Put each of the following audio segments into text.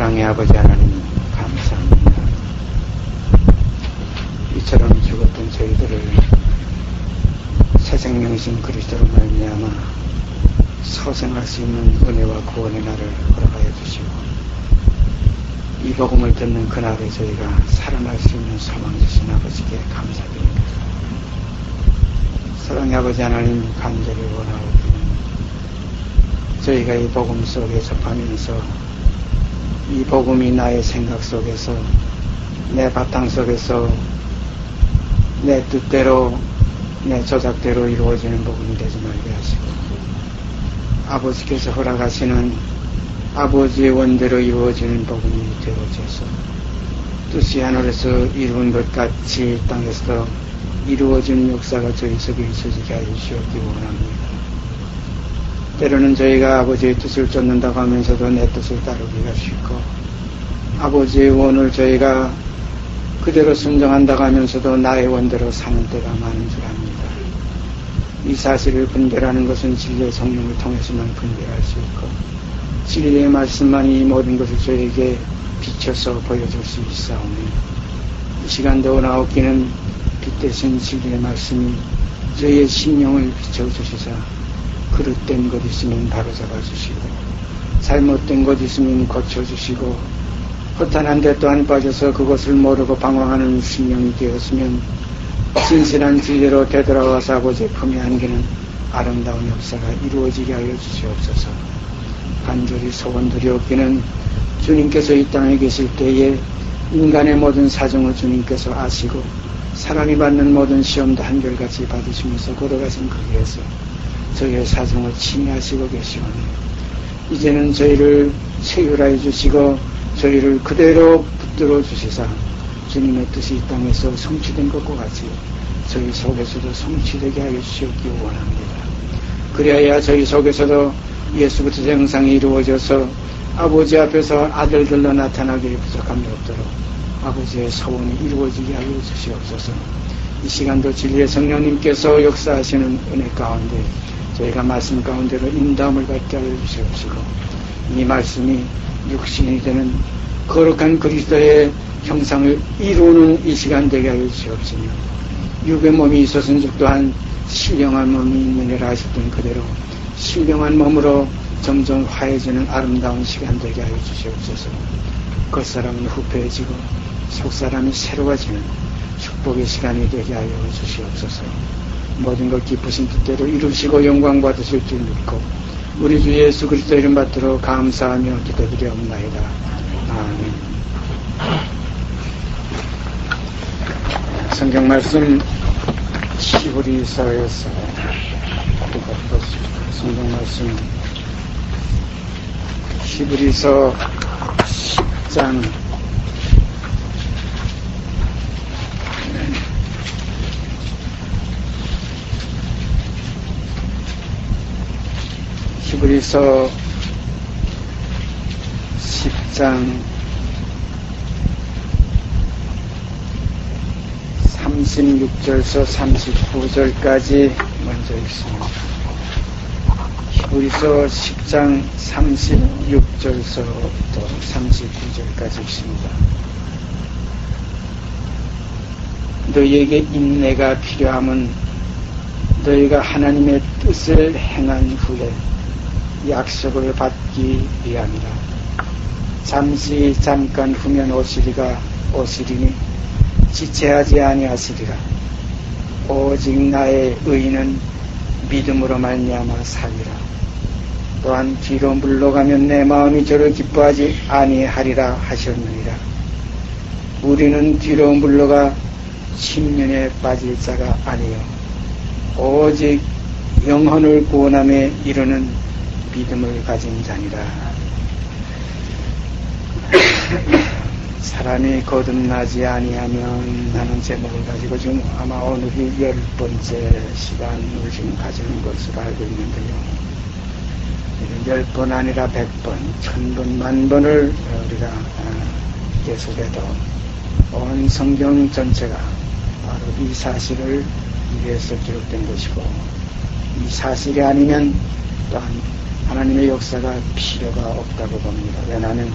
사랑의 아버지 하나님 감사합니다. 이처럼 죽었던 저희들을 새 생명이신 그리스도로 말미암아 서생할 수 있는 은혜와 구원의 날을 허락하여 주시고 이 복음을 듣는 그날에 저희가 살아날 수 있는 소망 주신 아버지께 감사드립니다. 사랑의 아버지 하나님 간절히 원하옵기는 저희가 이 복음 속에 접하면서 이 복음이 나의 생각 속에서 내 바탕 속에서 내 뜻대로 내 조작대로 이루어지는 복음이 되지 말게 하시고 아버지께서 허락하시는 아버지의 원대로 이루어지는 복음이 되어져서 뜻이 하늘에서 이루은 것 같이 땅에서도 이루어지는 역사가 저희 속에 있어지게 하여 주시옵기 원합니다. 때로는 저희가 아버지의 뜻을 쫓는다고 하면서도 내 뜻을 따르기가 쉽고 아버지의 원을 저희가 그대로 순종한다고 하면서도 나의 원대로 사는 때가 많은 줄 압니다. 이 사실을 분별하는 것은 진리의 성령을 통해서만 분별할 수 있고 진리의 말씀만이 이 모든 것을 저에게 비춰서 보여줄 수 있사오니 이 시간도 나옵기는 빛 대신 진리의 말씀이 저희의 심령을 비춰주시사 그릇된 것 있으면 바로잡아 주시고 잘못된 것 있으면 고쳐주시고 허탄한 데 또한 빠져서 그것을 모르고 방황하는 심령이 되었으면 진실한 진리로 되돌아와서 아버지의 품에 안기는 아름다운 역사가 이루어지게 하여 주시옵소서. 간절히 소원드리옵기는 주님께서 이 땅에 계실 때에 인간의 모든 사정을 주님께서 아시고 사람이 받는 모든 시험도 한결같이 받으시면서 걸어가신 그 길에서 저희의 사정을 침해하시고 계시오니 이제는 저희를 체휼하여 주시고 저희를 그대로 붙들어 주시사 주님의 뜻이 이 땅에서 성취된 것과 같이 저희 속에서도 성취되게 하여 주시옵기 원합니다. 그리하여 저희 속에서도 예수 그리스도의 형상이 이루어져서 아버지 앞에서 아들들로 나타나기에 부족함이 없도록 아버지의 소원이 이루어지게 하여 주시옵소서. 이 시간도 진리의 성령님께서 역사하시는 은혜 가운데 저희가 말씀 가운데로 인도함을 받게 하여 주시옵시고 이 말씀이 육신이 되는 거룩한 그리스도의 형상을 이루는 이 시간 되게 하여 주시옵시며 육의 몸이 있었은 또한 신령한 몸이 있느니라 하셨던 그대로 신령한 몸으로 점점 화해지는 아름다운 시간 되게 하여 주시옵소서. 겉사람은 후패해지고 속사람이 새로워지는 축복의 시간이 되게 하여 주시옵소서. 모든 것 기쁘신 뜻대로 이루시고 영광 받으실 줄 믿고 우리 주 예수 그리스도 이름 받들어 감사하며 기도드리옵나이다. 아멘. 성경 말씀 히브리서에서 성경 말씀 히브리서 10장 36절서 39절까지 먼저 읽습니다. 히브리서 10장 36절서부터 39절까지 읽습니다. 너희에게 인내가 필요함은 너희가 하나님의 뜻을 행한 후에 약속을 받기 위함이라. 잠깐 후면 오시리니 지체하지 아니하시리라. 오직 나의 의인은 믿음으로 말미암아 살리라. 또한 뒤로 물러가면 내 마음이 저를 기뻐하지 아니하리라 하셨느니라. 우리는 뒤로 물러가 심년에 빠질 자가 아니요 오직 영혼을 구원함에 이르는 믿음을 가진 자니라. 사람이 거듭나지 아니하면 나는 제목을 가지고 지금 아마 오늘이 10번째 시간을 지금 가지는 것으로 알고 있는데요. 10번 아니라 100번, 1000번, 10,000번을 우리가 계속해도 온 성경 전체가 바로 이 사실을 위해서 기록된 것이고 이 사실이 아니면 또한 하나님의 역사가 필요가 없다고 봅니다. 왜 나는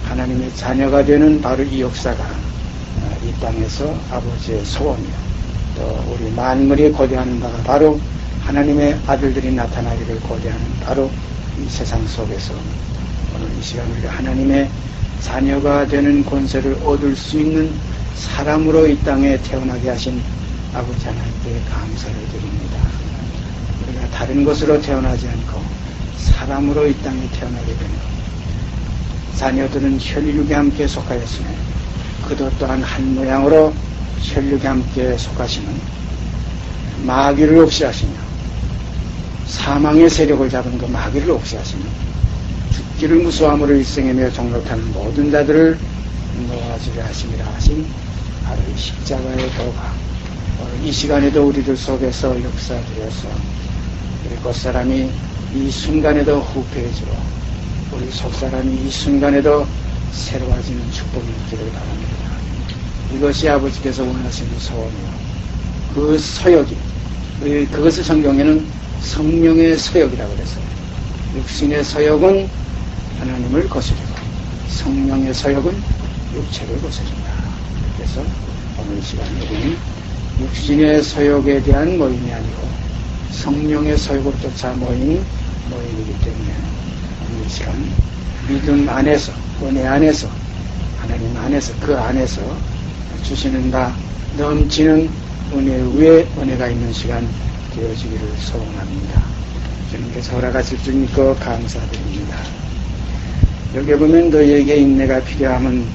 하나님의 자녀가 되는 바로 이 역사가 이 땅에서 아버지의 소원이요, 또 우리 만물이 고대하는 바가 바로 하나님의 아들들이 나타나기를 고대하는 바로 이 세상 속에서 오늘 이 시간 우리가 하나님의 자녀가 되는 권세를 얻을 수 있는 사람으로 이 땅에 태어나게 하신 아버지 하나님께 감사를 드립니다. 우리가 다른 것으로 태어나지 않고 사람으로 이 땅에 태어나게 되는 것. 자녀들은 혈육에 함께 속하였으며 그도 또한 한 모양으로 혈육에 함께 속하시는 마귀를 없이하시며 사망의 세력을 잡은 그 마귀를 없이하시며 죽기를 무서함으로 일생이며 종로타는 모든 자들을 놓아지게 하심이라 하신 바로 이 십자가의 도가 오늘 이 시간에도 우리들 속에서 역사되어서 우리 겉사람이 이 순간에도 후패해지고 우리 속사람이 이 순간에도 새로워지는 축복이 있기를 바랍니다. 이것이 아버지께서 원하시는 소원이요, 그 서역이, 그것을 성경에는 성령의 서역이라고 그랬어요. 육신의 서역은 하나님을 거스르고 성령의 서역은 육체를 거스른다. 그래서 오늘 시간에 우리는 육신의 서역에 대한 모임이 아니고 성령의 서역을 쫓아 모이기 때문에 오늘 시간 믿음 안에서, 은혜 안에서, 하나님 안에서, 그 안에서 주시는 바 넘치는 은혜 위에 은혜가 있는 시간 되어지기를 소원합니다. 주님께서 허락하실 줄 믿고 감사드립니다. 여기 보면 너희에게 인내가 필요하면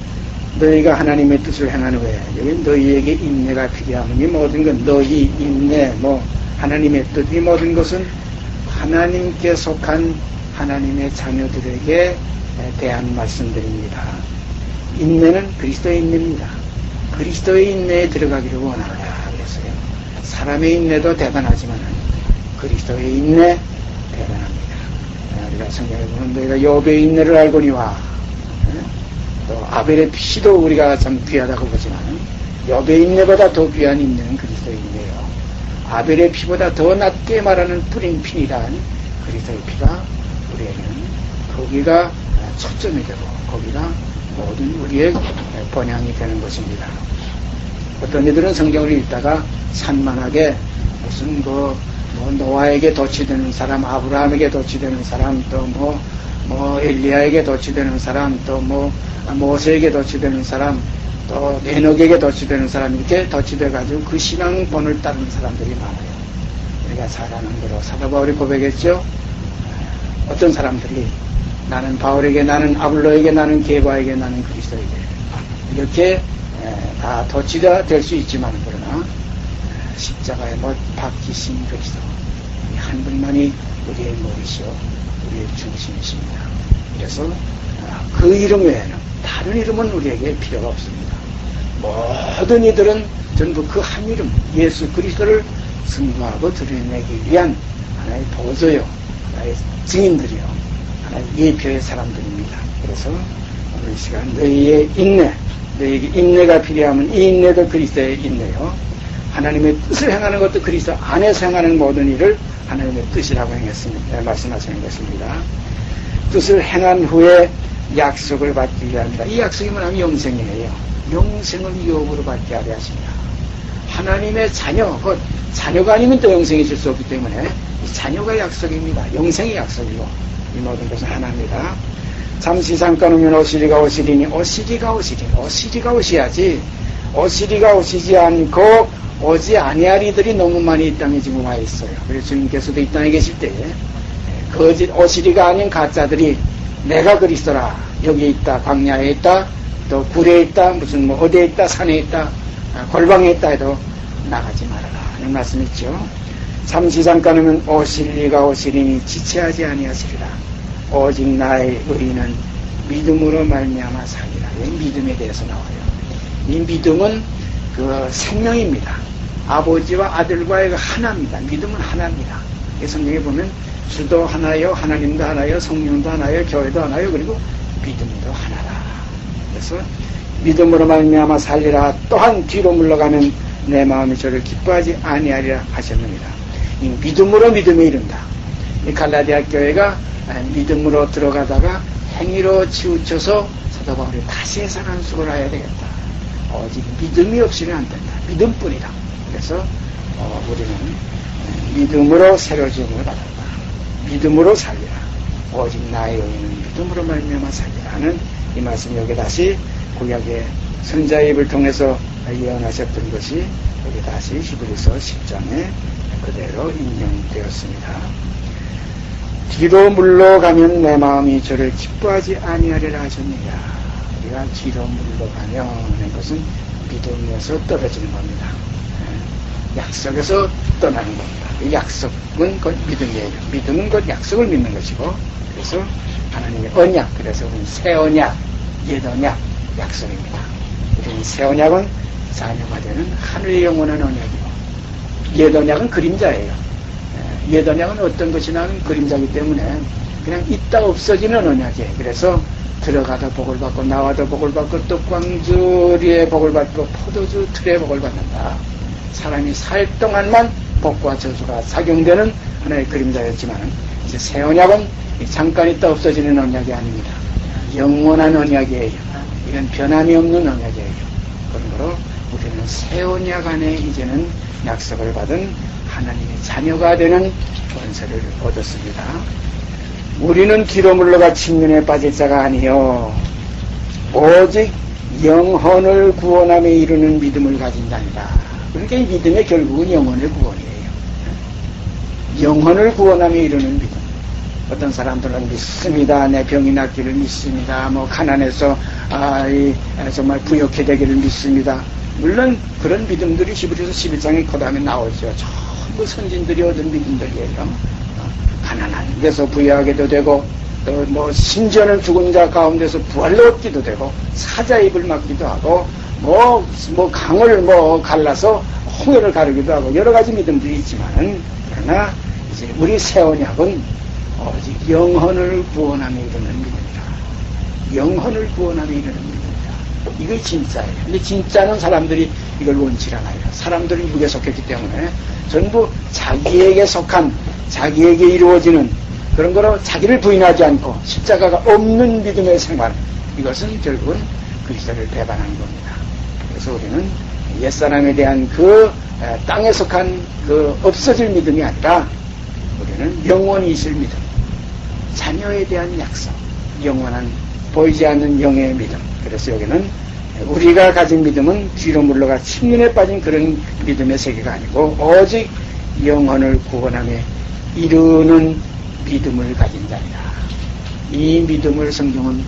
너희가 하나님의 뜻을 행한 후에, 여기 너희에게 인내가 필요하면 이 모든 건 너희 인내, 하나님의 뜻, 이 모든 것은 하나님께 속한 하나님의 자녀들에게 대한 말씀들입니다. 인내는 그리스도의 인내입니다. 그리스도의 인내에 들어가기를 원합니다. 그랬어요. 사람의 인내도 대단하지만 그리스도의 인내 대단합니다. 우리가 성경에 보면 너희가 욥의 인내를 알거니와, 또 아벨의 피도 우리가 참 귀하다고 보지만 욥의 인내보다 더 귀한 인내는 그리스도의 인내요. 아벨의 피보다 더 낮게 말하는 뿌린 피니란 그리스도의 피가 우리에게는 거기가 초점이 되고 거기가 모든 우리의 번향이 되는 것입니다. 어떤 이들은 성경을 읽다가 산만하게 무슨 노아에게 도취되는 사람, 아브라함에게 도취되는 사람, 또 엘리야에게 도취되는 사람, 또 모세에게 도취되는 사람, 또 에녹에게 도취되는 사람, 이렇게 도취돼가지고 그 신앙본을 따르는 사람들이 많아요. 우리가 잘하는 대로 사도 바울이 고백했죠. 어떤 사람들이 나는 바울에게, 나는 아볼로에게, 나는 게바에게, 나는 그리스도에게, 이렇게 다 도취가 될 수 있지만 그러나 십자가에 못 박히신 그리스도, 한 분만이 우리의 머리시오, 우리의 중심이십니다. 그래서 그 이름 외에는 다른 이름은 우리에게 필요가 없습니다. 모든 이들은 전부 그 한 이름 예수 그리스도를 승부하고 드러내기 위한 하나의 보조요, 하나의 증인들이요, 하나의 예표의 사람들입니다. 그래서 오늘 시간 너희의 인내, 너희에게 인내가 필요하면 이 인내도 그리스도의 인내요, 하나님의 뜻을 행하는 것도 그리스도 안에서 행하는 모든 일을 하나님의 뜻이라고 말씀하시는 것입니다. 뜻을 행한 후에 약속을 받기 위함이다. 이 약속이 뭐냐면 영생이에요. 영생을 유업으로 받게 하려 하십니다. 하나님의 자녀, 자녀가 아니면 또 영생이 있을 수 없기 때문에 이 자녀가 약속입니다. 영생이 약속이고 이 모든 것은 하나입니다. 잠시 잠깐 오면 오시리가 오시리니, 오시리가 오셔야지, 오시리가 오시지 않고 오지 아니하리들이 너무 많이 이 땅에 지금 와 있어요. 그래서 주님께서도 이 땅에 계실 때에 거짓 오시리가 아닌 가짜들이 내가 그리스도라, 여기 있다, 광야에 있다, 또 굴에 있다, 무슨 어디에 있다, 산에 있다, 골방에 있다 해도 나가지 말아라 하는 말씀 있죠. 잠시 잠깐 오면 오실리가 오시리니 지체하지 아니하시리라. 오직 나의 의인은 믿음으로 말미암아 살리라. 이 믿음에 대해서 나와요. 이 믿음은 그 생명입니다. 아버지와 아들과의 하나입니다. 믿음은 하나입니다. 이 성경에 보면 주도 하나요, 하나님도 하나요, 성령도 하나요, 교회도 하나요, 그리고 믿음도 하나라. 그래서 믿음으로 말미암아 살리라. 또한 뒤로 물러가면 내 마음이 저를 기뻐하지 아니하리라 하셨느니라. 이 믿음으로 믿음에 이른다. 이 갈라디아 교회가 믿음으로 들어가다가 행위로 치우쳐서 사도 사도 바울이 다시 해석한 수고를 해야 되겠다. 오직 믿음이 없이는 안 된다. 믿음뿐이다. 그래서 우리는 믿음으로 새로 지음을 받았다. 믿음으로 살리라. 오직 나의 의인은 믿음으로 말미암아 살리라는 이 말씀이 여기 다시 구약의 선자의 입을 통해서 예언하셨던 것이 여기 다시 히브리서 10장에 그대로 인용되었습니다. 뒤로 물러가면 내 마음이 저를 기뻐하지 아니하리라 하셨느냐. 우리가 뒤로 물러가면 하는 것은 믿음에서 떨어지는 겁니다. 약속에서 떠나는 겁니다. 이 약속은 곧 믿음이에요. 믿음은 곧 약속을 믿는 것이고, 그래서 하나님의 언약, 그래서 우리는 새 언약, 옛 언약, 약속입니다. 우리는 새 언약은 자녀가 되는 하늘의 영원한 언약이고, 옛 언약은 그림자예요. 옛 언약은 어떤 것이나 그림자이기 때문에 그냥 있다 없어지는 언약이에요. 그래서 들어가도 복을 받고 나와도 복을 받고 떡광주리에 복을 받고 포도주 틀에 복을 받는다. 사람이 살 동안만 복과 저주가 작용되는 하나의 그림자였지만 이제 새 언약은 잠깐 있다 없어지는 언약이 아닙니다. 영원한 언약이에요. 이건 변함이 없는 언약이에요. 그러므로 우리는 새 언약 안에 이제는 약속을 받은 하나님의 자녀가 되는 권세를 얻었습니다. 우리는 뒤로 물러가 침륜에 빠질 자가 아니요 오직 영혼을 구원함에 이르는 믿음을 가진 자니라. 그러니까 이 믿음의 결국은 영혼의 구원이에요. 영혼을 구원함에 이르는 믿음. 어떤 사람들은 믿습니다. 내 병이 낫기를 믿습니다. 뭐 가난해서 정말 부욕해 되기를 믿습니다. 물론 그런 믿음들이 히브리서 11장에 그 다음에 나오죠. 전부 선진들이 얻은 믿음들이에요. 가난한 데서 부유하게도 되고 또 뭐 심지어는 죽은 자 가운데서 부활로 얻기도 되고 사자 입을 막기도 하고 뭐 강을 갈라서 홍해를 가르기도 하고 여러 가지 믿음들이 있지만은 그러나 이제 우리 새 언약은 오직 영혼을 구원함에 이르는 믿음이다. 영혼을 구원함에 이르는 믿음이다. 이게 진짜예요. 근데 진짜는 사람들이 이걸 원치 않아요. 사람들은 육에 속했기 때문에 전부 자기에게 속한 자기에게 이루어지는 그런 거로 자기를 부인하지 않고 십자가가 없는 믿음의 생활, 이것은 결국은 그리스도를 배반한 겁니다. 그래서 우리는 옛사람에 대한 그 땅에 속한 그 없어질 믿음이 아니라 우리는 영원히 있을 믿음, 자녀에 대한 약속, 영원한 보이지 않는 영의 믿음. 그래서 여기는 우리가 가진 믿음은 뒤로 물러가 침륜에 빠진 그런 믿음의 세계가 아니고 오직 영혼을 구원함에 이루는 믿음을 가진 자이다. 이 믿음을 성경은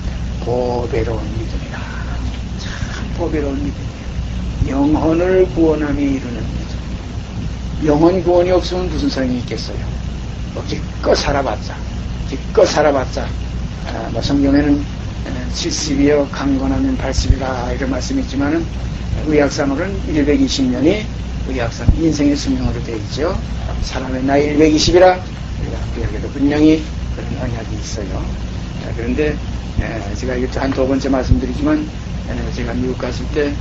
보배로운 믿음이다. 참 보배로운 믿음이에요. 영혼을 구원함에 이루는 믿음. 영혼 구원이 없으면 무슨 소용이 있겠어요? 기껏 살아봤자 성경에는 70이요 강건하면 80이라 이런 말씀이 있지만은 의학상으로는 120년이 의학상 인생의 수명으로 되어 있죠. 사람의 나이 120이라 우리가 분명히 그런 언약이 있어요. 그런데 제가 이것도 한 두 번째 말씀드리지만 제가 미국 갔을 때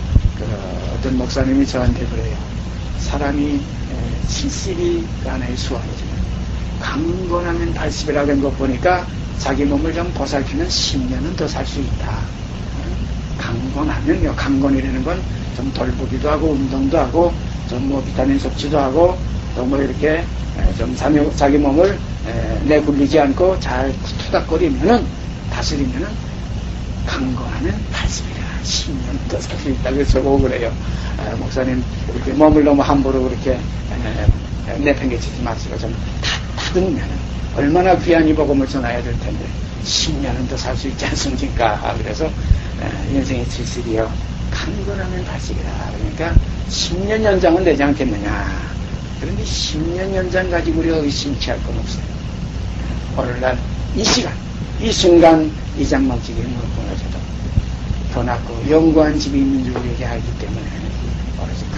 어떤 목사님이 저한테 그래요. 사람이 70이 하나의 수학이지만 강건하면 80이라고 한 거 보니까 자기 몸을 좀 보살피면 10년은 더 살 수 있다. 강건하면요. 강건이라는 건 좀 덜 보기도 하고 운동도 하고 좀 비타민 섭취도 하고 또 이렇게 좀 자기 몸을 내굴리지 않고 잘 투닥거리면은 다스리면은 강건하면 80이라 10년 더 살 수 있다고 해서 보고 그래요. 목사님 이렇게 몸을 너무 함부로 그렇게 내팽개치지 마시고 좀 다듬으면은 얼마나 귀한 이 복음을 전해야 될 텐데 10년은 더 살 수 있지 않습니까? 그래서 인생의 70이요 강건하면 80이라. 그러니까 10년 연장은 되지 않겠느냐. 그런데 10년 연장 가지고 우리가 의심치 할 건 없어요. 오늘날 이 시간 이 순간 이 장막집이 무너져도 더 낫고 영구한 집이 있는 줄 우리에게 알기 때문에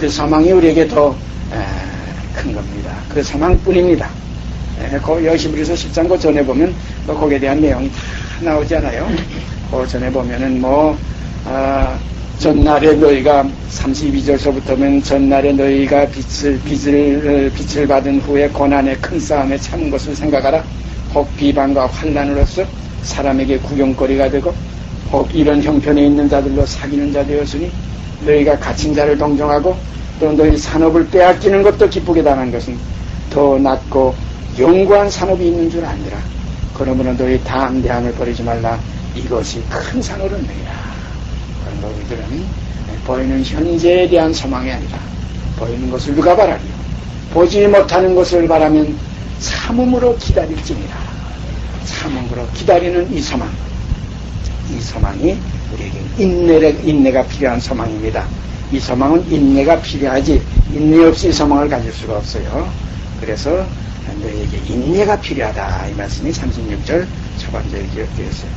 그 소망이 우리에게 더 큰 겁니다. 그 소망뿐입니다. 히브리서 10장 그 전에 보면 거기에 대한 내용이 다 나오잖아요. 그 전에 보면은 전날에 너희가 32절서부터는 전날에 너희가 빛을 받은 후에 고난의 큰 싸움에 참은 것을 생각하라. 혹 비방과 환난으로서 사람에게 구경거리가 되고 혹 이런 형편에 있는 자들로 사귀는 자 되었으니 너희가 갇힌 자를 동정하고 또 너희 산업을 빼앗기는 것도 기쁘게 당한 것은 더 낫고 영구한 산업이 있는 줄 아니라. 그러므로 너희 담대함을 버리지 말라. 이것이 큰 산업은 너희라. 그런 너희들은 보이는 현재에 대한 소망이 아니라 보이는 것을 누가 바라리요. 보지 못하는 것을 바라면 참음으로 기다릴지니라. 참음으로 기다리는 이 소망. 이 소망이 우리에게 인내가 필요한 소망입니다. 이 소망은 인내가 필요하지 인내 없이 이 소망을 가질 수가 없어요. 그래서 너희에게 인내가 필요하다. 이 말씀이 36절 초반절에 기록되어 있어요.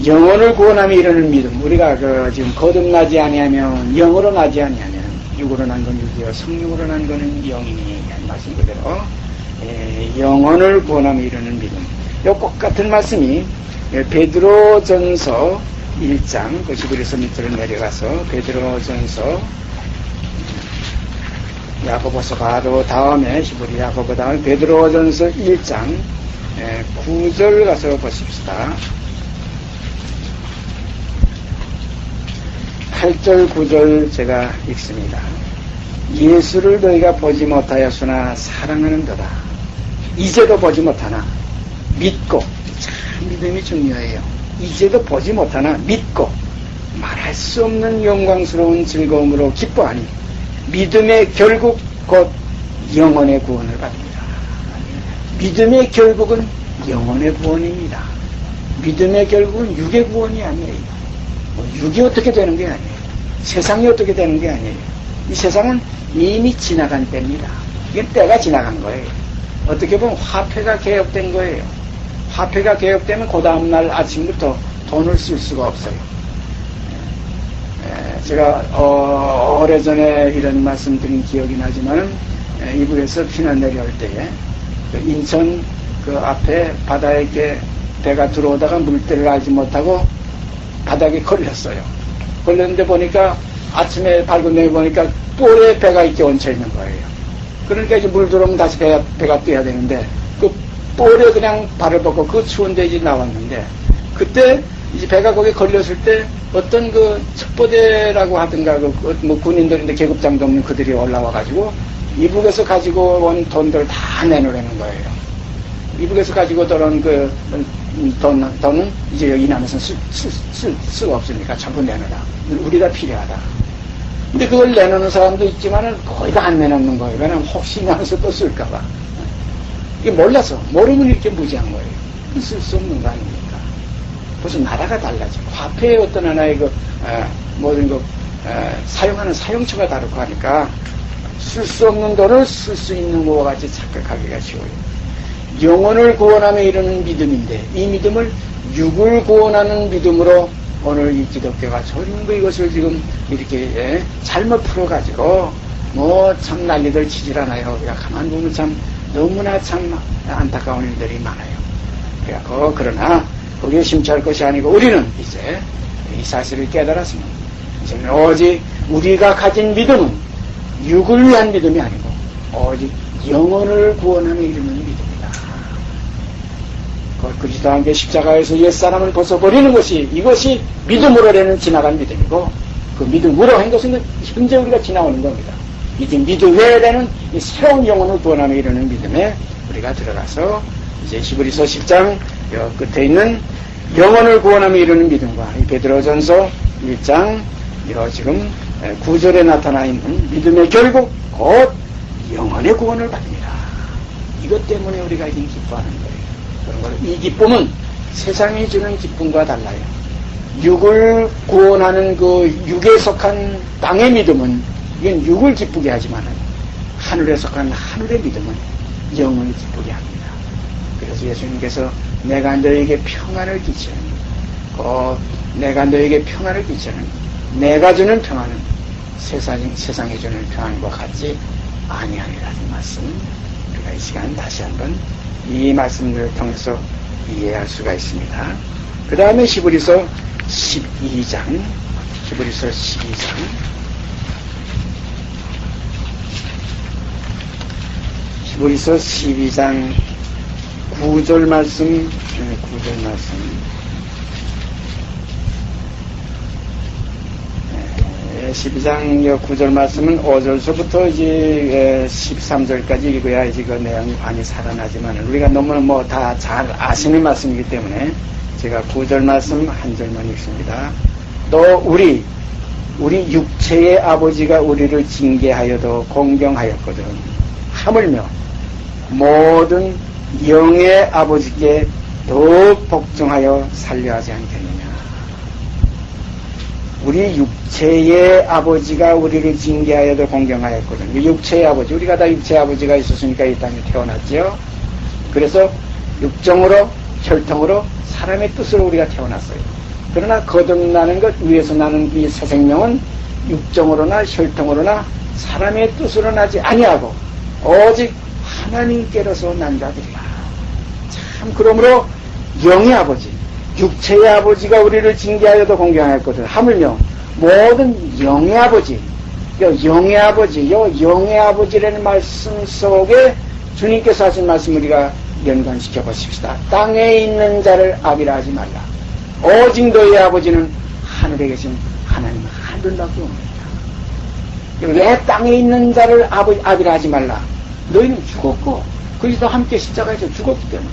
영혼을 구원함에 이르는 믿음. 우리가 지금 거듭나지 아니하면 영으로 나지 아니하면 육으로 난 건 육이요 성령으로 난 거는 영이니 한 말씀 그대로 영혼을 구원함에 이르는 믿음. 요 똑같은 말씀이 베드로전서 1장 그 11에서 밑으로 내려가서 베드로전서 야고보서 바로 다음에 히브리 야고보 다음에 베드로전서 1장 9절 가서 보십시다. 8절 9절 제가 읽습니다. 예수를 너희가 보지 못하였으나 사랑하는도다. 이제도 보지 못하나 믿고, 참 믿음이 중요해요. 이제도 보지 못하나 믿고 말할 수 없는 영광스러운 즐거움으로 기뻐하니 믿음의 결국 곧 영혼의 구원을 받습니다. 믿음의 결국은 영혼의 구원입니다. 믿음의 결국은 육의 구원이 아니에요. 육이 어떻게 되는 게 아니에요. 세상이 어떻게 되는 게 아니에요. 이 세상은 이미 지나간 때입니다. 이게 때가 지나간 거예요. 어떻게 보면 화폐가 개혁된 거예요. 화폐가 개혁되면 그 다음날 아침부터 돈을 쓸 수가 없어요. 제가 오래전에 이런 말씀 드린 기억이 나지만 이북에서 피난 내려올 때에 그 인천 그 앞에 바다에 이렇게 배가 들어오다가 물때를 알지 못하고 바닥에 걸렸어요. 걸렸는데 보니까 아침에 밝은 데 보니까 볼에 배가 이렇게 얹혀 있는 거예요. 그러니까 이제 물 들어오면 다시 배가 뛰어야 되는데 그 볼에 그냥 발을 뻗고 그 추운 데 이제 나왔는데 그때 이제 배가 거기에 걸렸을 때 어떤 그 첩보대라고 하든가 뭐 군인들인데 계급장도 없는 그들이 올라와가지고 이북에서 가지고 온 돈들 다 내놓으라는 거예요. 이북에서 가지고 들어온 그 돈은 이제 여기 남에서 쓸 수가 없으니까 전부 내놓으라. 우리가 필요하다. 근데 그걸 내놓는 사람도 있지만은 거의 다 안 내놓는 거예요. 왜냐면 혹시 나서 또 쓸까봐. 이게 몰라서, 모르면 이렇게 무지한 거예요. 쓸 수 없는 거 아닙니까? 벌써 나라가 달라져. 화폐의 어떤 하나의 모든 사용하는 사용처가 다르고 하니까 쓸 수 없는 돈을 쓸 수 있는 것과 같이 착각하기가 쉬워요. 영혼을 구원함에 이르는 믿음인데 이 믿음을 육을 구원하는 믿음으로 오늘 이 기독교가 전부 이것을 지금 이렇게 잘못 풀어가지고 뭐 참 난리들 치질 않아요. 우리가 가만 보면 참 너무나 참 안타까운 일들이 많아요. 그래갖고 그러나 거기에 심취할 것이 아니고 우리는 이제 이 사실을 깨달았습니다. 이제는 오직 우리가 가진 믿음은 육을 위한 믿음이 아니고 오직 영혼을 구원함에 이르는 믿음이다. 그리스도 함께 십자가에서 옛사람을 벗어버리는 것이 이것이 믿음으로라는 지나간 믿음이고 그 믿음으로 한 것은 현재 우리가 지나오는 겁니다. 이제 믿음에 대한 이 새로운 영혼을 구원함에 이르는 믿음에 우리가 들어가서 이제 히브리서 10장 끝에 있는 영혼을 구원함에 이르는 믿음과 이 베드로전서 1장 지금 9절에 나타나 있는 믿음의 결국 곧 영혼의 구원을 받습니다. 이것 때문에 우리가 지금 기뻐하는 거예요. 그런 이 기쁨은 세상이 주는 기쁨과 달라요. 육을 구원하는 그 육에 속한 땅의 믿음은 이건 육을 기쁘게 하지만 하늘에 속한 하늘의 믿음은 영을 기쁘게 합니다. 그래서 예수님께서 내가 너에게 평안을 끼치는 내가 너에게 평안을 끼치는 내가 주는 평안은 세상에 주는 평안과 같지 아니하리라는 말씀 우리가 이 시간 다시 한번 이 말씀을 통해서 이해할 수가 있습니다. 그 다음에 히브리서 12장 히브리서 12장 9절 말씀 12장 9절 말씀은 5절서부터 이제 13절까지 읽어야 이제 그 내용이 많이 살아나지만 우리가 너무 뭐 다 잘 아시는 말씀이기 때문에 제가 9절 말씀 한 절만 읽습니다. 또 우리 육체의 아버지가 우리를 징계하여도 공경하였거든 하물며 모든 영의 아버지께 더욱 복종하여 살려하지 않겠느냐. 우리 육체의 아버지가 우리를 징계하여도 공경하였거든. 육체의 아버지, 우리가 다 육체의 아버지가 있었으니까 이 땅에 태어났지요. 그래서 육정으로 혈통으로 사람의 뜻으로 우리가 태어났어요. 그러나 거듭나는 것 위에서 나는 이 새 생명은 육정으로나 혈통으로나 사람의 뜻으로 나지 아니하고 오직 하나님께로서 난 자들이야. 참 그러므로 영의 아버지, 육체의 아버지가 우리를 징계하여도 공경하였거든 하물며 모든 영의 아버지, 영의 아버지, 영의 아버지라는 말씀 속에 주님께서 하신 말씀 우리가 연관시켜 보십시다. 땅에 있는 자를 아비라 하지 말라. 오직 너의 아버지는 하늘에 계신 하나님 하늘밖에 없느니라. 왜 땅에 있는 자를 아비라 하지 말라. 너희는 죽었고 그리스도 함께 십자가에서 죽었기 때문에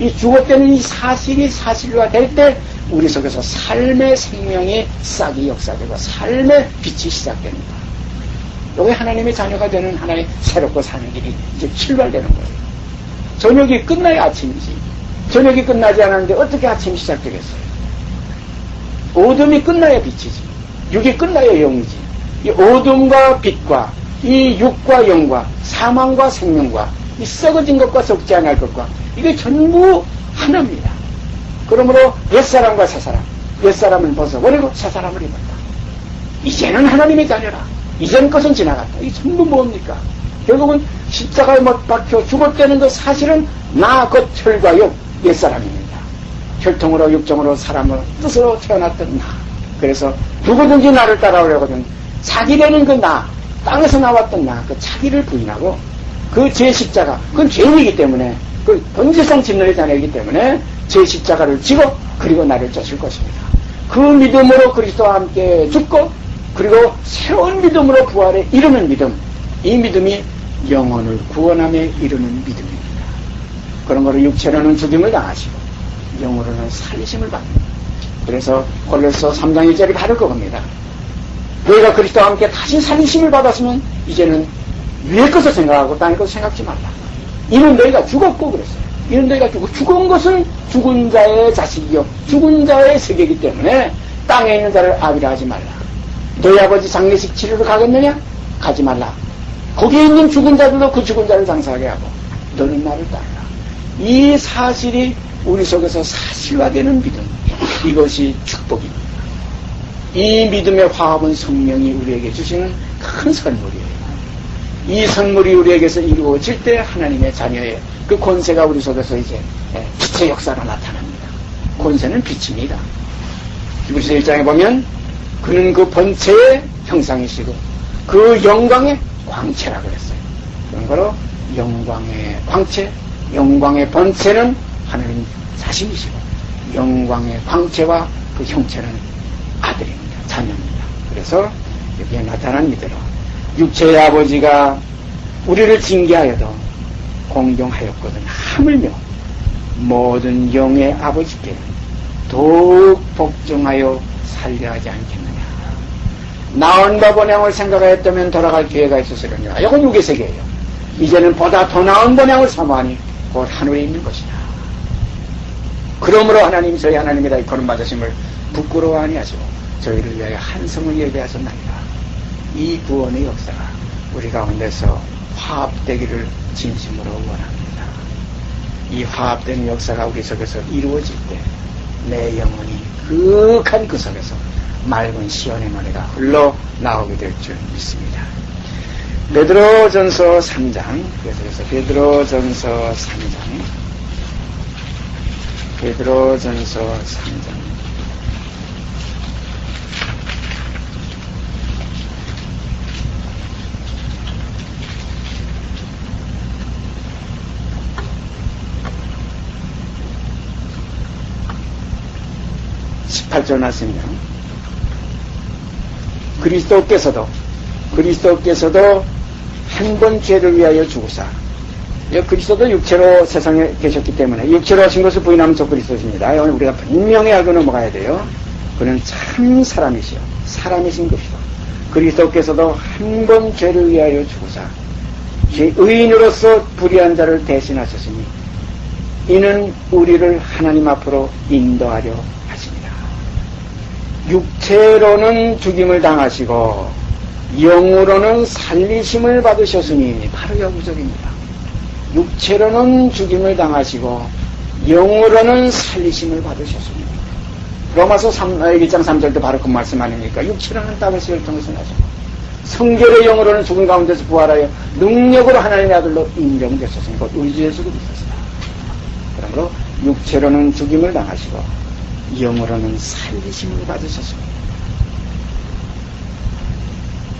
이 죽었다는 이 사실이 사실화 될 때 우리 속에서 삶의 생명이 싹이 역사되고 삶의 빛이 시작됩니다. 여기 하나님의 자녀가 되는 하나의 새롭고 사는 길이 이제 출발되는 거예요. 저녁이 끝나야 아침이지. 저녁이 끝나지 않았는데 어떻게 아침이 시작되겠어요? 어둠이 끝나야 빛이지. 육이 끝나야 영이지. 이 어둠과 빛과 이 육과 영과 사망과 생명과 이 썩어진 것과 썩지 않을 것과 이게 전부 하나입니다. 그러므로 옛사람과 새사람, 옛사람을 벗어버리고 새사람을 입었다. 이제는 하나님의 자녀라. 이전 것은 지나갔다. 이게 전부 뭡니까? 결국은 십자가에 못 박혀 죽었다는 것 사실은 나 곧 혈과 육 옛사람입니다. 혈통으로 육정으로 사람으로 뜻으로 태어났던 나. 그래서 누구든지 나를 따라오려거든 자기 되는 그 나, 땅에서 나왔던 나, 그 자기를 부인하고 그 제 십자가, 그건 죄인이기 때문에 그 본질상 진노의 자녀이기 때문에 제 십자가를 지고 그리고 나를 쫓을 것입니다. 그 믿음으로 그리스도와 함께 죽고 그리고 새로운 믿음으로 부활에 이르는 믿음, 이 믿음이 영혼을 구원함에 이르는 믿음입니다. 그런 거로 육체로는 죽임을 당하시고 영으로는 살리심을 받습니다. 그래서 골로새 3장 1절이 바로 그겁니다. 너희가 그리스도와 함께 다시 살리심을 받았으면 이제는 위의 것을 생각하고 땅의 것을 생각지 말라. 이는 너희가 죽었고 그랬어요. 이는 너희가 죽은 것은 죽은 자의 자식이요 죽은 자의 세계이기 때문에 땅에 있는 자를 아비라 하지 말라. 너희 아버지 장례식 치르러 가겠느냐? 가지 말라. 거기에 있는 죽은 자들도 그 죽은 자를 장사하게 하고 너는 나를 따르라. 이 사실이 우리 속에서 사실화되는 믿음, 이것이 축복입니다. 이 믿음의 화합은 성령이 우리에게 주시는 큰 선물이에요. 이 선물이 우리에게서 이루어질 때 하나님의 자녀의 그 권세가 우리 속에서 이제 빛의 역사로 나타납니다. 권세는 빛입니다. 히브리서 1장에 보면 그는 그 본체의 형상이시고 그 영광의 광채라고 했어요. 그런 거로 영광의 광채, 영광의 본체는 하나님 자신이시고 영광의 광채와 그 형체는 아들입니다. 자녀입니다. 그래서 여기에 나타난 이대로 육체의 아버지가 우리를 징계하여도 공경하였거든 하물며 모든 영의 아버지께 더욱 복종하여 살려하지 않겠느냐. 나은 바 번향을 생각하였다면 돌아갈 기회가 있었으려니와 이건 육의 세계예요. 이제는 보다 더 나은 번향을 사모하니 곧 하늘에 있는 것이다. 그러므로 하나님 저희 하나님이라 이코는 받으심을 부끄러워 아니하시고 저희를 위하여 한성을 예배하셨나이다. 이 구원의 역사가 우리 가운데서 화합되기를 진심으로 원합니다. 이 화합되는 역사가 우리 속에서 이루어질 때 내 영혼이 극한 그 속에서 맑은 시온의 노래가 흘러나오게 될 줄 믿습니다. 베드로전서 3장, 그래서 베드로전서 3장 18절 말씀이요. 그리스도께서도 한 번 죄를 위하여 죽으사, 그리스도도 육체로 세상에 계셨기 때문에 육체로 하신 것을 부인하면 저 그리스도십니다. 오늘 우리가 분명히 알고 넘어가야 돼요. 그는 참 사람이시요, 사람이신 그리스도. 그리스도께서도 한 번 죄를 위하여 죽으사 의인으로서 불의한 자를 대신하셨으니 이는 우리를 하나님 앞으로 인도하려 하십니다. 육체로는 죽임을 당하시고 영으로는 살리심을 받으셨으니, 바로 여기저기입니다. 육체로는 죽임을 당하시고 영으로는 살리심을 받으셨으니, 로마서 1장 3절도 바로 그 말씀 아닙니까? 육체로는 다윗의 혈통에서 나서 성결의 영으로는 죽은 가운데서 부활하여 능력으로 하나님의 아들로 인정되셨으니 곧 우리 주 예수 그리스도시다. 그러므로 육체로는 죽임을 당하시고 영으로는 살리심을 받으셨습니다.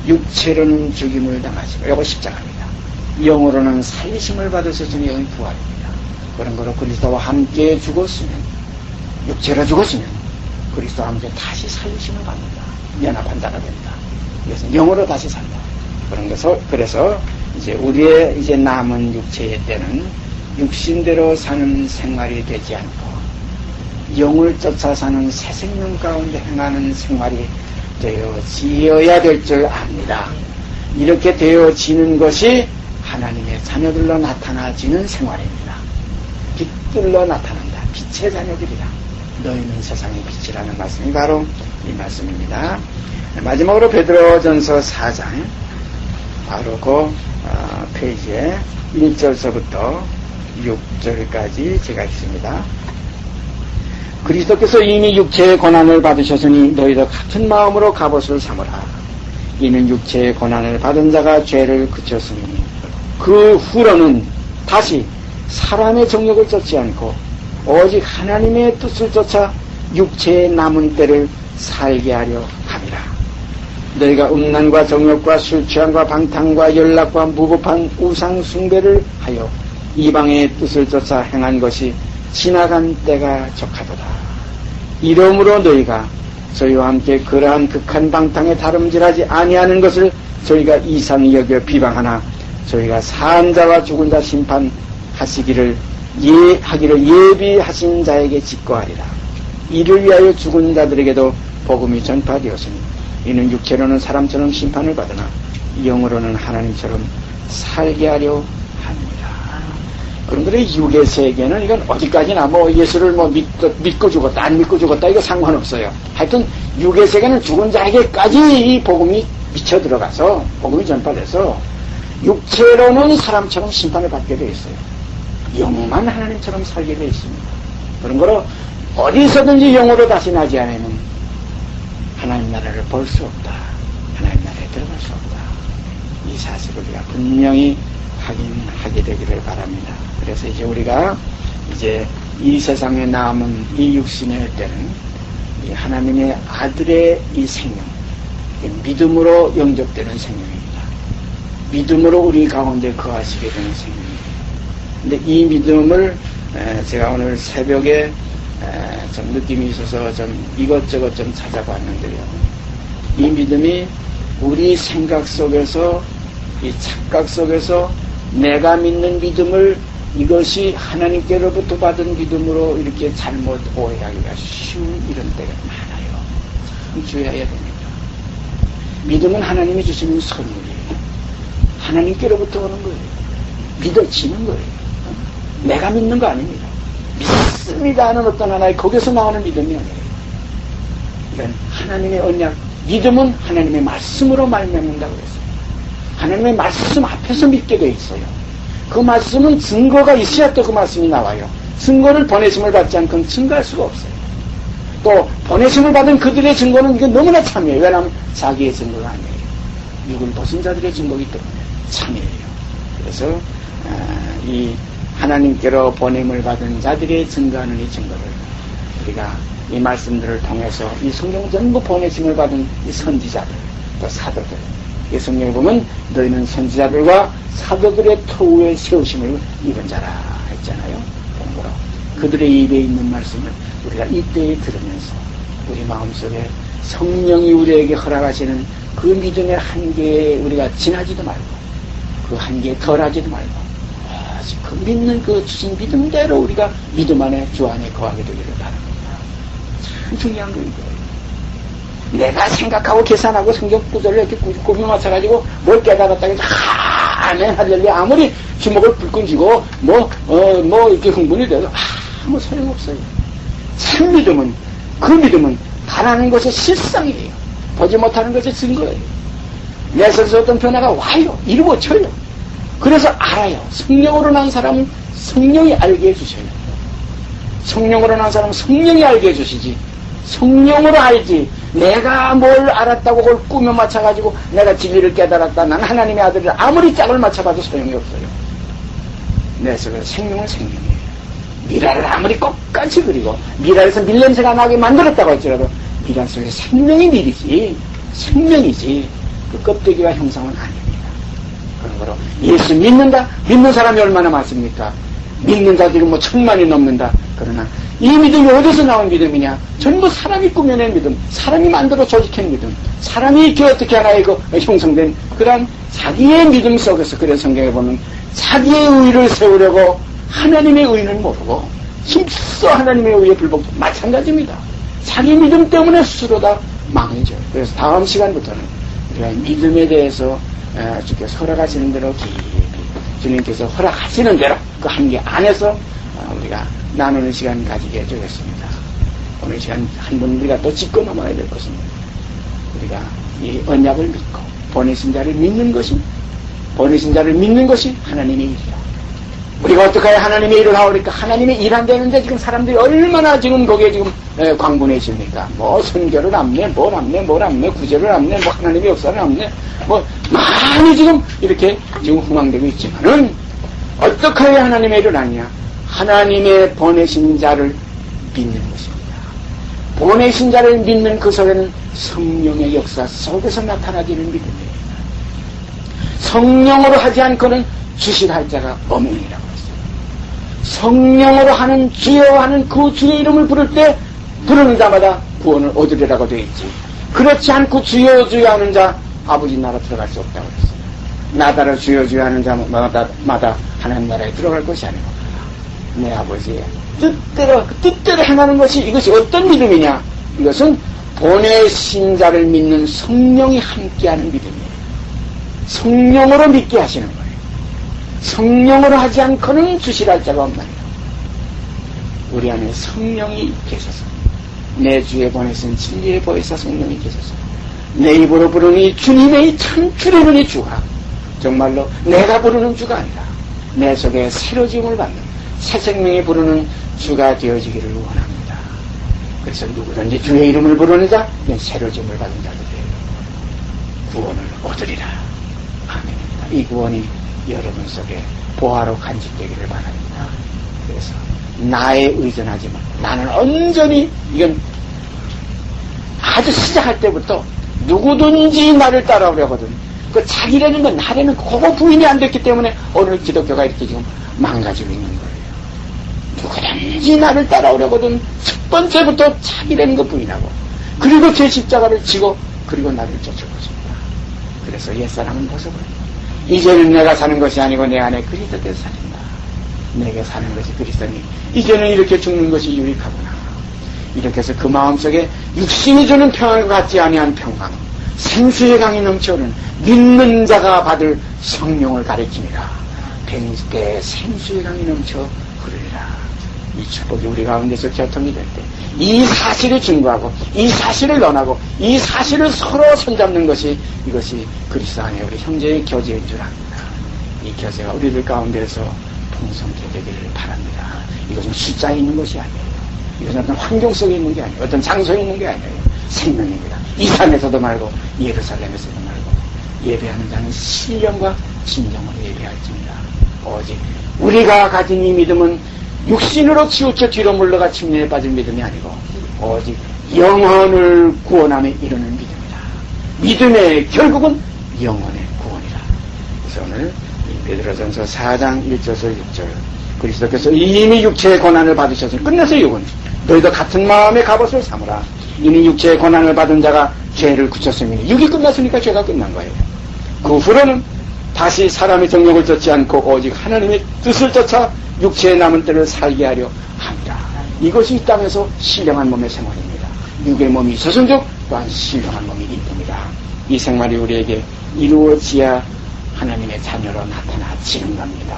육체로는 죽임을 당하시고, 이거 십자가입니다. 영으로는 살리심을 받으셨으니 이건 부활입니다. 그런 거로 그리스도와 함께 죽었으면, 육체로 죽었으면 그리스도와 함께 다시 살리심을 받는다. 연합한 자가 된다. 그래서 영으로 다시 산다. 그래서 이제 우리의 이제 남은 육체의 때는 육신대로 사는 생활이 되지 않고 영을 쫓아 사는 새 생명 가운데 행하는 생활이 되어지어야 될 줄 압니다. 이렇게 되어지는 것이 하나님의 자녀들로 나타나지는 생활입니다. 빛들로 나타난다. 빛의 자녀들이다. 너희는 세상의 빛이라는 말씀이 바로 이 말씀입니다. 마지막으로 베드로전서 4장 바로 그 페이지에 1절서부터 6절까지 제가 읽습니다. 그리스도께서 이미 육체의 고난을 받으셨으니 너희도 같은 마음으로 갑옷을 삼으라. 이는 육체의 고난을 받은 자가 죄를 그쳤으니 그 후로는 다시 사람의 정욕을 쫓지 않고 오직 하나님의 뜻을 쫓아 육체의 남은 때를 살게 하려 함이라. 너희가 음란과 정욕과 술취함과 방탕과 연락과 무법한 우상 숭배를 하여 이방의 뜻을 쫓아 행한 것이 지나간 때가 적하도다. 이러므로 너희가 저희와 함께 그러한 극한 방탕에 다름질하지 아니하는 것을 저희가 이상히 여겨 비방하나 저희가 산 자와 죽은 자 심판하시기를 하기를 예비하신 자에게 직거하리라. 이를 위하여 죽은 자들에게도 복음이 전파되었으니 이는 육체로는 사람처럼 심판을 받으나 영으로는 하나님처럼 살게 하려 합니다. 그런데 육의 세계는 이건 어디까지나 예수를 믿고 죽었다 안 믿고 죽었다 이거 상관없어요. 하여튼 육의 세계는 죽은 자에게까지 이 복음이 미쳐 들어가서 복음이 전파돼서 육체로는 사람처럼 심판을 받게 되어 있어요. 영만 하나님처럼 살게 되어 있습니다. 그런 거로 어디서든지 영으로 다시 나지 않으면 하나님 나라를 볼 수 없다. 하나님 나라에 들어갈 수 없다. 이 사실을 우리가 분명히 확인하게 되기를 바랍니다. 그래서 이제 우리가 이 세상에 남은 이 육신의 때는 이 하나님의 아들의 이 생명, 믿음으로 영접되는 생명입니다. 믿음으로 우리 가운데 거하시게 되는 생명입니다. 근데 이 믿음을 제가 오늘 새벽에 좀 느낌이 있어서 좀 이것저것 좀 찾아봤는데요. 이 믿음이 우리 생각 속에서, 이 착각 속에서 내가 믿는 믿음을 이것이 하나님께로부터 받은 믿음으로 이렇게 잘못 오해하기가 쉬운 이런 때가 많아요. 참 주의해야 됩니다. 믿음은 하나님이 주시는 선물이에요. 하나님께로부터 오는 거예요. 믿어지는 거예요. 내가 믿는 거 아닙니다. 믿습니다 하는 어떤 하나의 거기서 나오는 믿음이 아니에요. 이건 하나님의 언약, 믿음은 하나님의 말씀으로 말미암는다고 그랬어요. 하나님의 말씀 앞에서 믿게 돼 있어요. 그 말씀은 증거가 있어야 또 그 말씀이 나와요. 증거를 보내심을 받지 않고는 증거할 수가 없어요. 또 보내심을 받은 그들의 증거는 이게 너무나 참이에요. 왜냐하면 자기의 증거가 아니에요. 육을 벗은 자들의 증거이기 때문에 참이에요. 그래서 이 하나님께로 보냄을 받은 자들의 증거하는 이 증거를 우리가 이 말씀들을 통해서 이 성경 전부 보내심을 받은 이 선지자들 또 사도들, 이 성경에 보면 너희는 선지자들과 사도들의 토우에 세우심을 입은 자라 했잖아요. 그러므로 그들의 입에 있는 말씀을 우리가 이때에 들으면서 우리 마음속에 성령이 우리에게 허락하시는 그 믿음의 한계에 우리가 지나지도 말고 그 한계에 덜하지도 말고 그 믿는 그 주신 믿음대로 우리가 믿음 안에 주 안에 거하게 되기를 바랍니다. 참 중요한 거예요. 내가 생각하고 계산하고 성경 구절을 이렇게 꼼꼼히 맞춰가지고 뭘 깨달았다 해서 아멘 할렐루야 아무리 주먹을 불끈 쥐고 뭐 이렇게 흥분이 돼도 아무 소용없어요. 참 믿음은 그 믿음은 바라는 것의 실상이에요. 보지 못하는 것의 증거예요. 내 속에서 어떤 변화가 와요. 이루어져요. 그래서 알아요. 성령으로 난 사람은 성령이 알게 해주셔요. 성령으로 난 사람은 성령이 알게 해주시지. 성령으로 알지. 내가 뭘 알았다고 그걸 꾸며 맞춰가지고 내가 진리를 깨달았다. 난 하나님의 아들이라. 아무리 짝을 맞춰봐도 소용이 없어요. 내 속에서 생명은 생명이에요. 미라를 아무리 꽃같이 그리고 미라에서 밀냄새가 나게 만들었다고 할지라도 미라 속에 생명이 밀이지. 생명이지. 그 껍데기와 형상은 아닙니다. 그런 거로 예수 믿는다? 믿는 사람이 얼마나 많습니까? 믿는 자 지금 뭐 1000만이 넘는다. 그러나 이 믿음이 어디서 나온 믿음이냐? 전부 사람이 꾸며낸 믿음, 사람이 만들어 조직한 믿음, 사람이 이렇게 어떻게 하나 이거 형성된 그런 자기의 믿음 속에서 그래서 성경에 보면 자기의 의를 세우려고 하나님의 의는 모르고 힘써 하나님의 의에 불복 마찬가지입니다. 자기 믿음 때문에 스스로 다 망해져요. 그래서 다음 시간부터는 우리가 믿음에 대해서 주께서 허락하시는 대로 깊이 주님께서 허락하시는 대로 그 한계 안에서 우리가 나누는 시간 가지게 해주겠습니다. 오늘 시간 한 번 우리가 또 짚고 넘어야 될 것입니다. 우리가 이 언약을 믿고 보내신 자를 믿는 것이 하나님의 일이야. 우리가 어떻게 해야 하나님의 일을 하오니까 하나님의 일 안 되는데 지금 사람들이 얼마나 지금 거기에 지금 광분해집니까? 뭐 선교를 남네, 뭐 남네, 구제를 남네, 뭐 하나님의 역사를 남네, 뭐 많이 지금 이렇게 지금 흥황되고 있지만은 어떻게 해야 하나님의 일을 하느냐? 하나님의 보내신 자를 믿는 것입니다. 보내신 자를 믿는 그 속에는 성령의 역사 속에서 나타나지는 믿음이에요. 성령으로 하지 않고는 주실할 자가 없느니라고 했어요. 성령으로 하는 주여 하는 그 주의 이름을 부를 때 부르는 자마다 구원을 얻으리라고 되어 있지. 그렇지 않고 주여 주여 하는 자 아버지 나라 들어갈 수 없다고 했어요. 나다를 주여 주여 하는 자마다 하나님 나라에 들어갈 것이 아니고 내 아버지의 뜻대로 행하는 이것이 어떤 믿음이냐? 이것은 보내신 자를 믿는 성령이 함께하는 믿음이에요. 성령으로 믿게 하시는 거예요. 성령으로 하지 않고는 주실할 자가 없나요? 우리 안에 성령이 계셔서 내 주에 보내신 진리의 보혜사 성령이 계셔서 내 입으로 부르니 주님의 참 주례는 주가 정말로 내가 부르는 주가 아니라 내 속에 새로 지음을 받는 새 생명이 부르는 주가 되어지기를 원합니다. 그래서 누구든지 주의 이름을 부르는 자 새로 지음을 받은 자들이에요. 구원을 얻으리라. 아멘입니다. 이 구원이 여러분 속에 보화로 간직되기를 바랍니다. 그래서 나에 의존하지 마. 나는 온전히 이건 아주 시작할 때부터 누구든지 나를 따라오려거든. 그 자기라는 건 나라는 그거 부인이 안 됐기 때문에 오늘 기독교가 이렇게 지금 망가지고 있는 거예요. 누구든지 나를 따라오려거든 첫 번째부터 자기라는 거 부인하고 그리고 제 십자가를 지고 그리고 나를 쫓아오십니다. 그래서 옛사람은 벗어버립니다. 이제는 내가 사는 것이 아니고 내 안에 그리스도께서 사신다. 내게 사는 것이 그리스도니 이제는 이렇게 죽는 것이 유익하구나. 이렇게 해서 그 마음속에 육신이 주는 평안과 같지 아니한 평강 생수의 강이 넘쳐오는 믿는 자가 받을 성령을 가리킵니다. 뱀때 생수의 강이 넘쳐 흐르리라. 이 축복이 우리 가운데서 교통이 될 때 이 사실을 증거하고 이 사실을 논하고 이 사실을 서로 손잡는 것이 이것이 그리스도 안에 우리 형제의 교제인 줄 압니다. 이 교제가 우리들 가운데서 풍성케 되기를 바랍니다. 이것은 숫자에 있는 것이 아니에요. 이것은 어떤 환경 속에 있는 게 아니에요. 어떤 장소에 있는 게 아니에요. 생명입니다. 이 산에서도 말고 예루살렘에서도 말고 예배하는 자는 신령과 진정으로 예배할지입니다. 오직 우리가 가진 이 믿음은 육신으로 치우쳐 뒤로 물러가 침례에 빠진 믿음이 아니고 오직 영혼을 구원함에 이르는 믿음이다. 믿음의 결국은 영혼의 구원이다. 그래서 오늘 베드로전서 4장 1절에서 6절 그리스도께서 이미 육체의 고난을 받으셔서 끝내서 육은 너희도 같은 마음의 갑옷을 삼으라. 이는 육체의 고난을 받은 자가 죄를 굳혔습니다. 6이 끝났으니까 죄가 끝난 거예요. 그 후로는 다시 사람의 정욕을 쫓지 않고 오직 하나님의 뜻을 쫓아 육체의 남은 때를 살게 하려 합니다. 이것이 이 땅에서 신령한 몸의 생활입니다. 육의 몸이 있어서적 또한 신령한 몸이 이쁩니다. 이 생활이 우리에게 이루어져야 하나님의 자녀로 나타나지는 겁니다.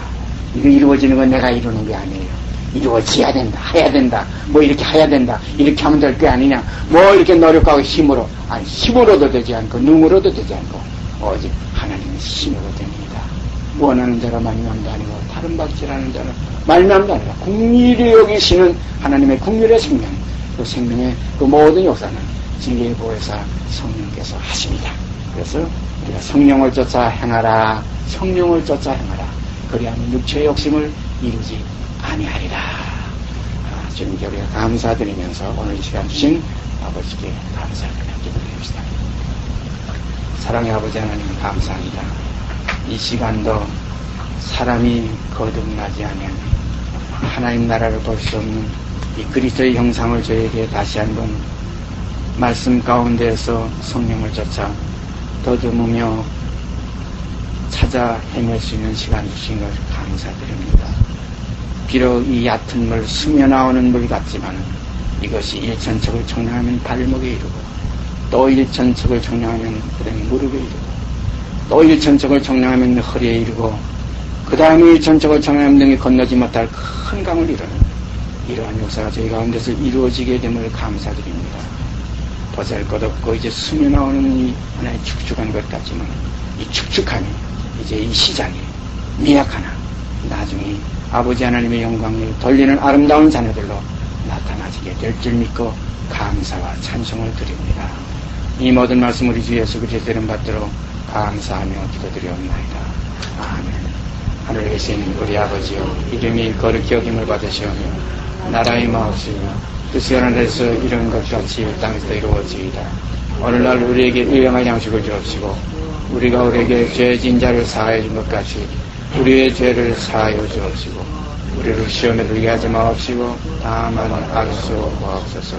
이거 이루어지는 건 내가 이루는 게 아니에요. 이루어져야 된다, 해야 된다, 뭐 이렇게 해야 된다, 이렇게 하면 될 게 아니냐, 뭐 이렇게 노력하고 힘으로, 아니 힘으로도 되지 않고 눈으로도 되지 않고 오직 하나님의 힘으로 됩니다. 원하는 자가 말미암도 아니고 다른 박질하는 자는 말미암도 아니라 국리를 여기시는 하나님의 국률의 생명, 그 생명의 그 모든 역사는 진리의 보혜사 성령께서 하십니다. 그래서 우리가 성령을 쫓아 행하라, 성령을 쫓아 행하라. 그리하면 육체의 욕심을 이루지 아니하리라. 주님께 우리가 감사드리면서 오늘 이 시간 주신 아버지께 감사를 기도드립시다. 사랑의 아버지 하나님 감사합니다. 이 시간도 사람이 거듭나지 않으면 하나님 나라를 볼 수 없는 이 그리스도의 형상을 저에게 다시 한번 말씀 가운데에서 성령을 쫓아 더듬으며 찾아 헤맬 수 있는 시간 주신 걸 감사드립니다. 비록 이 얕은 물, 스며 나오는 물 같지만 이것이 일천척을 청량하면 발목에 이르고 또 일천척을 청량하면 그다음에 무릎에 이르고 또 일천척을 청량하면 허리에 이르고 그 다음에 일천척을 청량하면 등에 건너지 못할 큰 강을 이루는 이러한 역사가 저희 가운데서 이루어지게 됨을 감사드립니다. 보잘것없고 이제 스며 나오는 이 하나의 축축한 것 같지만 이 축축함이 이제 이 시작이 미약하나 나중에 아버지 하나님의 영광을 돌리는 아름다운 자녀들로 나타나지게 될 줄 믿고 감사와 찬송을 드립니다. 이 모든 말씀 우리 주 예수 그리스도의 이름 받도록 감사하며 기도드리옵나이다. 아멘. 하늘에 계신 우리 아버지여, 이름이 거룩히 여김을 받으시오며 나라의 마옵시며 뜻이 하늘에서 이룬 것 같이 이 땅에서 이루어지이다. 오늘날 우리에게 일용할 양식을 주옵시고 우리가 우리에게 죄진 자를 사하여 준 것 같이 우리의 죄를 사하여 주옵시고 우리를 시험에 들게 하지 마옵시고 다만 악수 구하옵소서.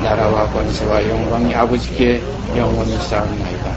나라와 권세와 영광이 아버지께 영원히 쌓옵나이다.